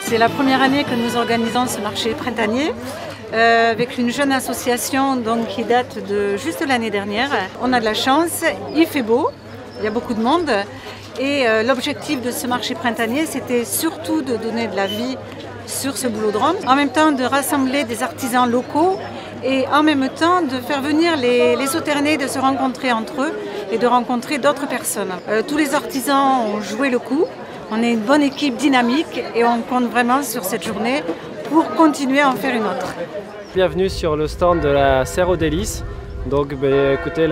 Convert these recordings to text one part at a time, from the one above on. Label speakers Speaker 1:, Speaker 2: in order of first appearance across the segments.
Speaker 1: C'est la première année que nous organisons ce marché printanier avec une jeune association donc, qui date de juste l'année dernière. On a de la chance, il fait beau, il y a beaucoup de monde et l'objectif de ce marché printanier c'était surtout de donner de la vie sur ce boulodrome, en même temps de rassembler des artisans locaux et en même temps de faire venir les Sauternais de se rencontrer entre eux et de rencontrer d'autres personnes. Tous les artisans ont joué le coup. On est une bonne équipe dynamique et on compte vraiment sur cette journée pour continuer à en faire une autre.
Speaker 2: Bienvenue sur le stand de la Serre aux Délices. Donc écoutez,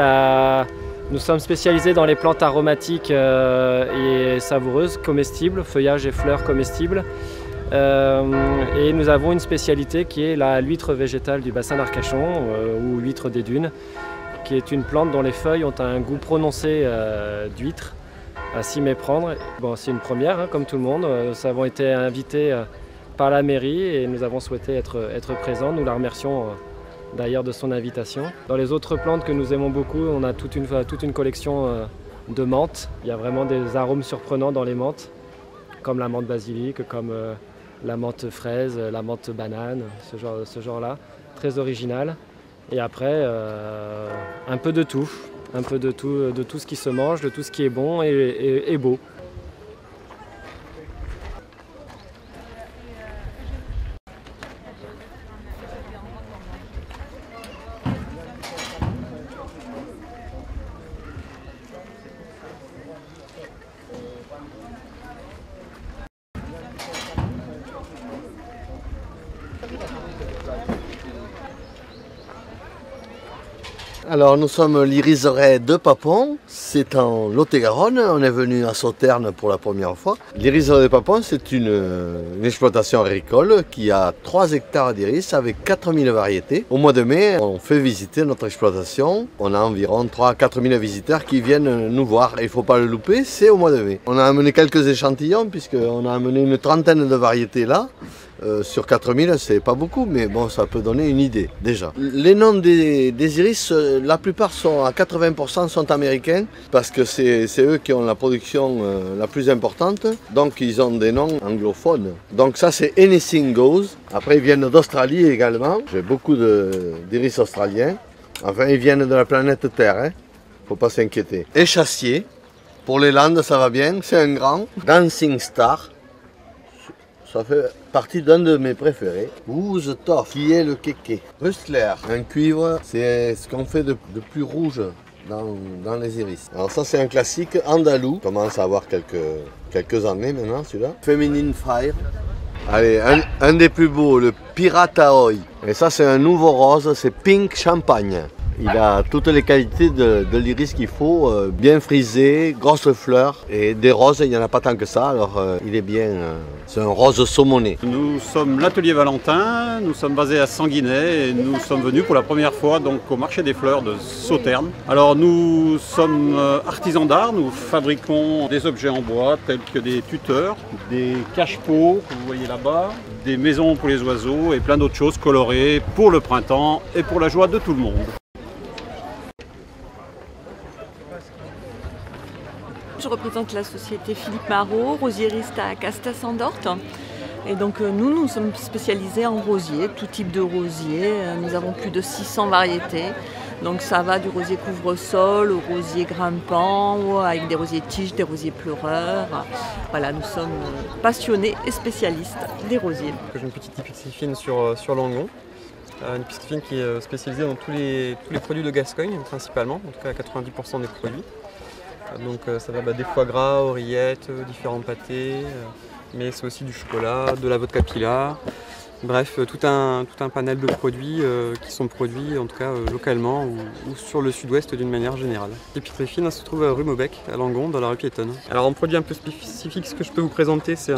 Speaker 2: nous sommes spécialisés dans les plantes aromatiques et savoureuses, comestibles, feuillages et fleurs comestibles. Et nous avons une spécialité qui est l'huître végétale du bassin d'Arcachon ou huître des dunes, qui est une plante dont les feuilles ont un goût prononcé d'huître. À s'y méprendre. Bon, c'est une première, hein, comme tout le monde. Nous avons été invités par la mairie et nous avons souhaité être présents. Nous la remercions d'ailleurs de son invitation. Dans les autres plantes que nous aimons beaucoup, on a toute une collection de menthes. Il y a vraiment des arômes surprenants dans les menthes, comme la menthe basilic, comme la menthe fraise, la menthe banane, ce genre-là, très original. Et après, un peu de tout. Un peu de tout ce qui se mange, de tout ce qui est bon et beau.
Speaker 3: Alors nous sommes l'iriserie de Papon, c'est en Lot-et-Garonne, on est venu à Sauternes pour la première fois. L'iriserie de Papon c'est une exploitation agricole qui a 3 hectares d'iris avec 4000 variétés. Au mois de mai, on fait visiter notre exploitation, on a environ 3 à 4000 visiteurs qui viennent nous voir. Il ne faut pas le louper, c'est au mois de mai. On a amené quelques échantillons puisqu'on a amené une trentaine de variétés là. Sur 4000, c'est pas beaucoup, mais bon, ça peut donner une idée déjà. Les noms des iris, la plupart sont à 80% sont américains parce que c'est eux qui ont la production la plus importante. Donc ils ont des noms anglophones. Donc ça c'est Anything Goes. Après ils viennent d'Australie également. J'ai beaucoup d'iris australiens. Enfin ils viennent de la planète Terre, hein. Faut pas s'inquiéter. Échassier. Pour les Landes ça va bien, c'est un grand. Dancing Star. Ça fait partie d'un de mes préférés. Rouge Toff, qui est le kéké. Rustler, un cuivre, c'est ce qu'on fait de plus rouge dans les iris. Alors ça c'est un classique andalou. On commence à avoir quelques années maintenant celui-là. Feminine Fire. Allez, un des plus beaux, le Pirataoi. Et ça c'est un nouveau rose, c'est Pink Champagne. Il a toutes les qualités de l'iris qu'il faut, bien frisé, grosses fleurs et des roses, il n'y en a pas tant que ça, alors il est bien, c'est un rose saumonné.
Speaker 4: Nous sommes l'atelier Valentin, nous sommes basés à Sanguinet et nous sommes venus pour la première fois donc, au marché des fleurs de Sauternes. Alors nous sommes artisans d'art, nous fabriquons des objets en bois tels que des tuteurs, des cache-pots que vous voyez là-bas, des maisons pour les oiseaux et plein d'autres choses colorées pour le printemps et pour la joie de tout le monde.
Speaker 5: Je représente la société Philippe Marot, rosieriste à Castas-en-Dorte. Et donc nous sommes spécialisés en rosier, tout type de rosier. Nous avons plus de 600 variétés. Donc ça va du rosier couvre-sol au rosier grimpant, avec des rosiers tiges, des rosiers pleureurs. Voilà, nous sommes passionnés et spécialistes des rosiers.
Speaker 6: J'ai une petite piscifine sur Langon. Une piscifine qui est spécialisée dans tous les produits de Gascogne principalement, en tout cas à 90% des produits. Donc ça va des foie gras, oreillettes, différents pâtés, mais c'est aussi du chocolat, de la vodka pilar. Bref, tout un panel de produits qui sont produits en tout cas localement ou sur le sud-ouest d'une manière générale. L'épicerie fine se trouve rue Maubec, à Langon, dans la rue piétonne. Alors un produit un peu spécifique, ce que je peux vous présenter, c'est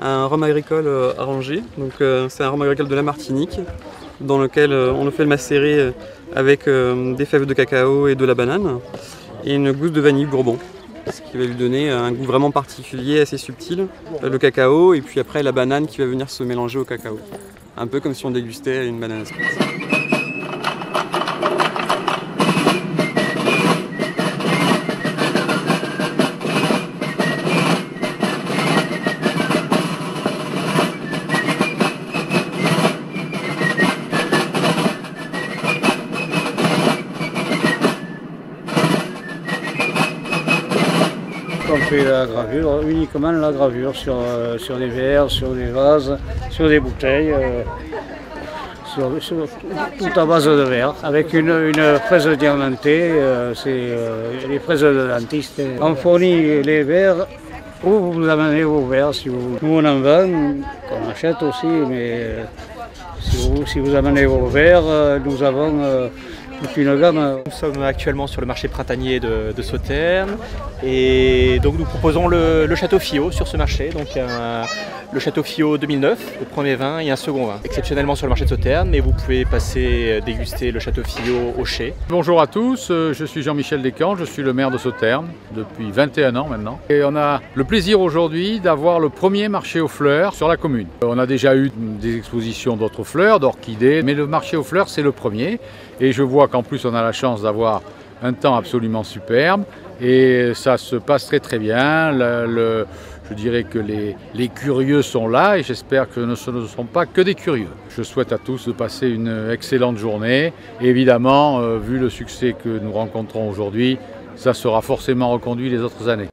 Speaker 6: un rhum agricole arrangé. Donc c'est un rhum agricole de la Martinique, dans lequel on le fait macérer avec des fèves de cacao et de la banane. Et une gousse de vanille bourbon, ce qui va lui donner un goût vraiment particulier, assez subtil. Le cacao et puis après la banane qui va venir se mélanger au cacao. Un peu comme si on dégustait une banane à spritz.
Speaker 7: qu'on fait la gravure, uniquement la gravure sur des verres, sur des vases, sur des bouteilles, tout à base de verre, avec une fraise diamantée, c'est les fraises de dentiste. On fournit les verres ou vous amenez vos verres si vous. Nous on en vend, on achète aussi, mais si vous amenez vos verres, nous avons toute une gamme.
Speaker 8: Nous sommes actuellement sur le marché printanier de Sauternes et donc nous proposons le Château Fiot sur ce marché. Donc le Château Fiot 2009, le premier vin et un second vin. Exceptionnellement sur le marché de Sauternes, mais vous pouvez passer déguster le Château Fiot au Chai.
Speaker 9: Bonjour à tous, je suis Jean-Michel Descamps, je suis le maire de Sauternes depuis 21 ans maintenant. Et on a le plaisir aujourd'hui d'avoir le premier marché aux fleurs sur la commune. On a déjà eu des expositions d'autres fleurs, d'orchidées, mais le marché aux fleurs c'est le premier. Et je vois qu'en plus on a la chance d'avoir un temps absolument superbe et ça se passe très très bien. Je dirais que les curieux sont là et j'espère que ce ne sont pas que des curieux. Je souhaite à tous de passer une excellente journée. Et évidemment, vu le succès que nous rencontrons aujourd'hui, ça sera forcément reconduit les autres années.